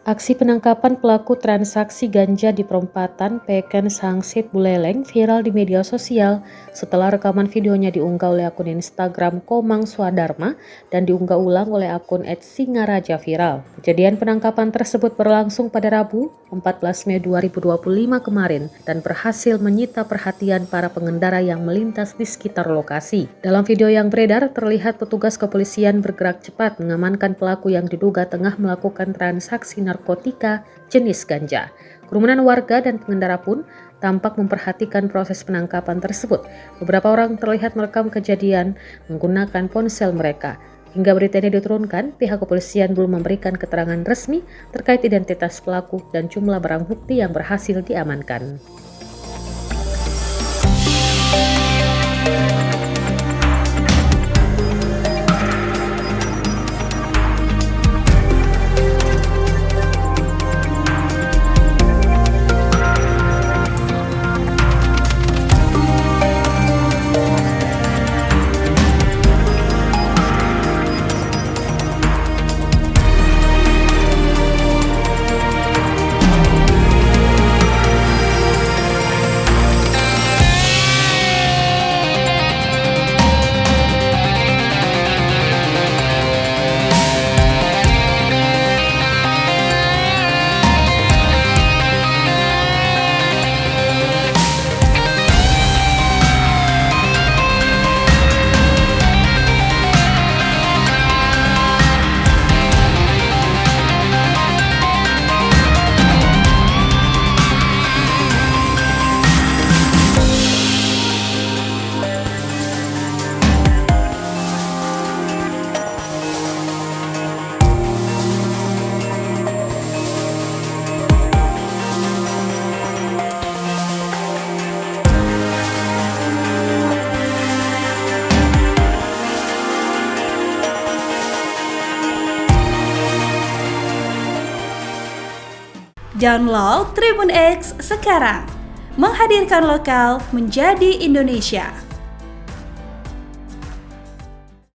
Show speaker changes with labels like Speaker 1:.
Speaker 1: Aksi penangkapan pelaku transaksi ganja di perempatan Peken Sangsit Buleleng viral di media sosial setelah rekaman videonya diunggah oleh akun Instagram Komang Swadharma dan diunggah ulang oleh akun @singaraja viral. Kejadian penangkapan tersebut berlangsung pada Rabu, 14 Mei 2025 kemarin dan berhasil menyita perhatian para pengendara yang melintas di sekitar lokasi. Dalam video yang beredar, terlihat petugas kepolisian bergerak cepat mengamankan pelaku yang diduga tengah melakukan transaksi narkotika jenis ganja. Kerumunan warga dan pengendara pun tampak memperhatikan proses penangkapan tersebut. Beberapa orang terlihat merekam kejadian menggunakan ponsel mereka. Hingga berita ini diturunkan, pihak kepolisian belum memberikan keterangan resmi terkait identitas pelaku dan jumlah barang bukti yang berhasil diamankan.
Speaker 2: Download Tribun X sekarang, menghadirkan lokal menjadi Indonesia.